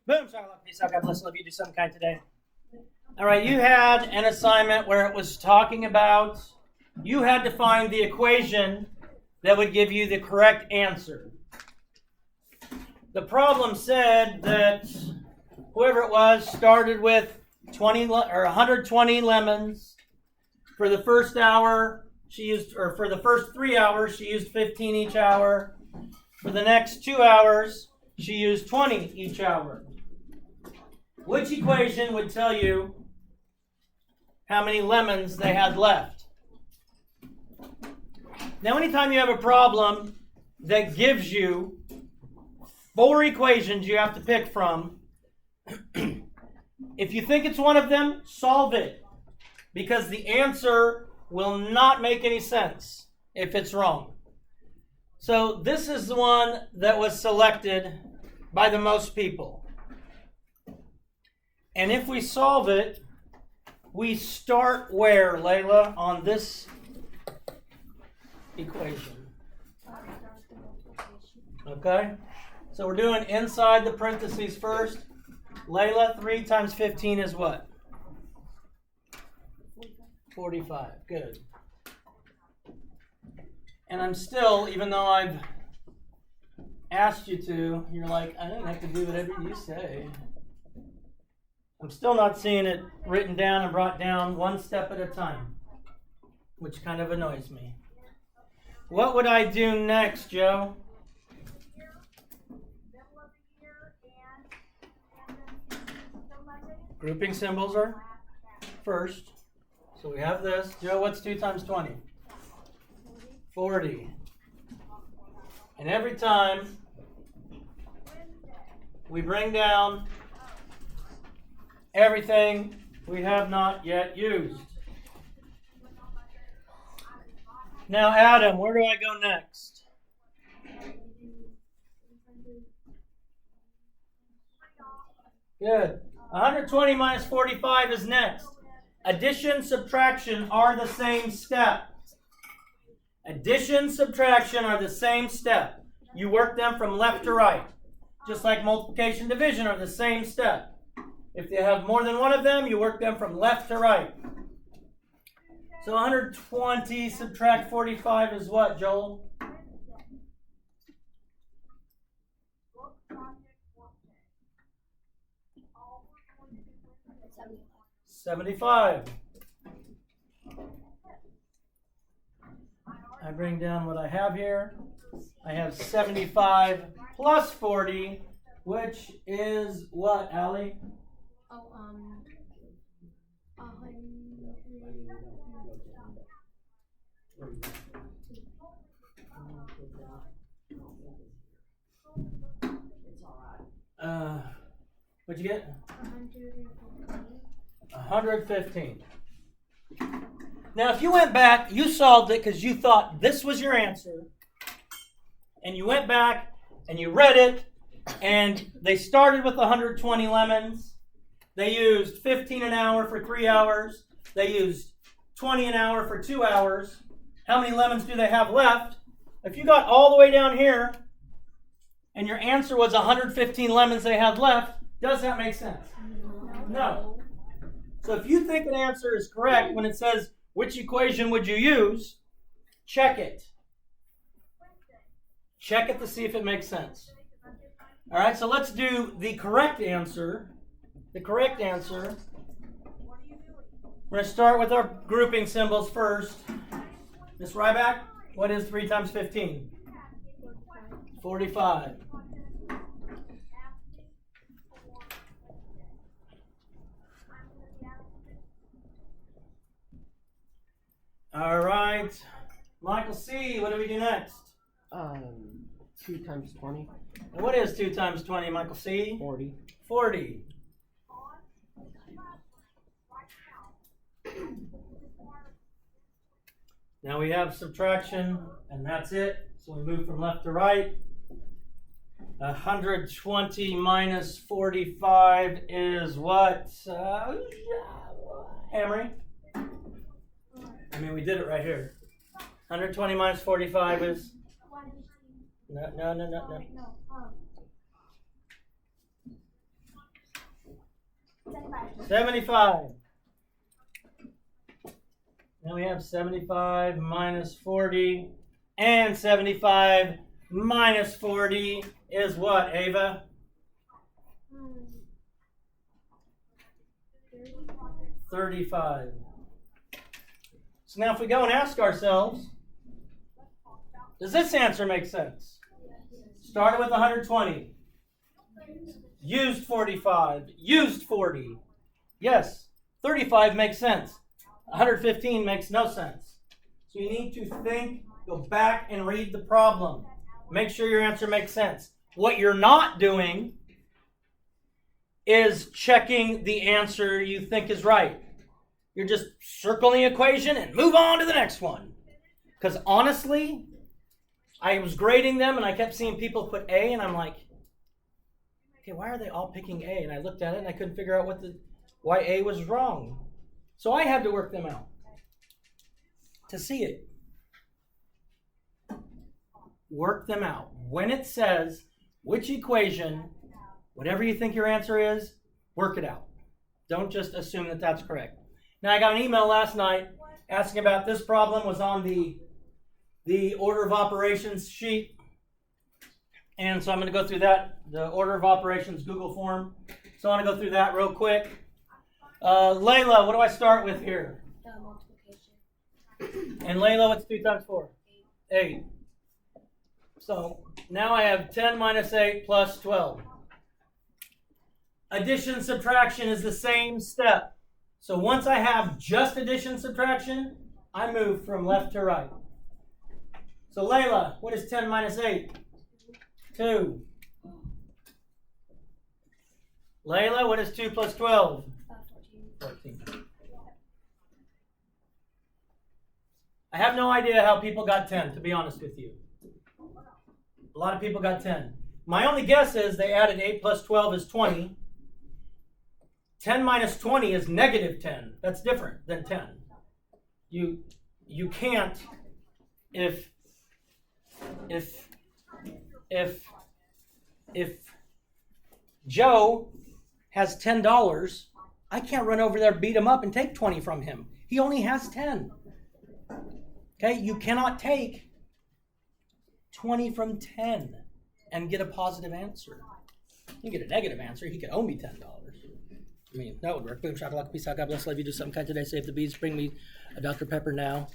Boom, Charlotte. Peace out. God bless. Love you. Do something kind today. All right, you had an assignment where it was talking about you had to find the equation that would give you the correct answer. The problem said that whoever it was started with 20 or 120 lemons. For the first hour, she used, or for the first 3 hours, she used 15 each hour. For the next 2 hours, she used 20 each hour. Which equation would tell you how many lemons they had left? Now, anytime you have a problem that gives you 4 equations you have to pick from, if you think it's one of them, solve it, because the answer will not make any sense if it's wrong. So this is the one that was selected by the most people. And if we solve it, we start where, Layla, on this equation? Okay? So we're doing inside the parentheses first. Layla, 3 times 15 is what? 45. Good. And I'm still, even though I've asked you to, you're like, I don't have to do whatever you say. I'm still not seeing it written down and brought down one step at a time, which kind of annoys me. What would I do next, Joe? Grouping symbols are first. So we have this. Joe, what's 2 times 20? 40. And every time we bring down everything we have not yet used. Now, Adam, where do I go next? Good. 120 minus 45 is next. Addition, subtraction are the same step. Addition, subtraction are the same step. You work them from left to right. Just like multiplication, division are the same step. If you have more than one of them, you work them from left to right. So 120 subtract 45 is what, Joel? 75. I bring down what I have here. I have 75 plus 40, which is what, Allie? What'd you get? 115. Now, if you went back, you solved it because you thought this was your answer, and you went back and you read it, and they started with 120 lemons. They used 15 an hour for 3 hours. They used 20 an hour for 2 hours. How many lemons do they have left? If you got all the way down here, and your answer was 115 lemons they had left, does that make sense? No. So if you think an answer is correct when it says, which equation would you use? Check it. Check it to see if it makes sense. All right, so let's do the correct answer. The correct answer. We're going to start with our grouping symbols first. Ms. Ryback, what is 3 times 15? 45. All right. Michael C., what do we do next? 2 times 20. And what is 2 times 20, Michael C.? 40. 40. Now we have subtraction, and that's it. So we move from left to right. 120 minus 45 is what? Emery? I mean, we did it right here. 120 minus 45 is? No. 75. Now we have 75 minus 40. And 75 minus 40 is what, Ava? 35. So now if we go and ask ourselves, does this answer make sense? Started with 120. Used 45. Used 40. Yes, 35 makes sense. 115 makes no sense. So you need to think, go back and read the problem. Make sure your answer makes sense. What you're not doing is checking the answer you think is right. You're just circling the equation and move on to the next one. Because honestly, I was grading them and I kept seeing people put A and I'm like, okay, why are they all picking A? And I looked at it and I couldn't figure out why A was wrong. So I had to work them out to see it. Work them out. When it says which equation, whatever you think your answer is, work it out. Don't just assume that that's correct. Now, I got an email last night asking about this problem was on the order of operations sheet. And so I'm going to go through that, the order of operations Google form. So I want to go through that real quick. Layla, what do I start with here? Multiplication. And Layla, what's 2 times 4? 8. So now I have 10 minus 8 plus 12. Addition, subtraction is the same step. So once I have just addition, subtraction, I move from left to right. So Layla, what is 10 minus 8? 2. Layla, what is 2 plus 12? 14. I have no idea how people got 10, to be honest with you. A lot of people got 10. My only guess is they added 8 plus 12 is 20. 10 minus 20 is negative 10. That's different than 10. You can't, if Joe has $10, I can't run over there, beat him up, and take 20 from him. He only has 10. Okay, you cannot take 20 from 10 and get a positive answer. You get a negative answer, he could owe me $10. I mean, that would work. Boom, shakalaka, peace out, God bless, love you, do something kind today, save the bees, bring me a Dr. Pepper now.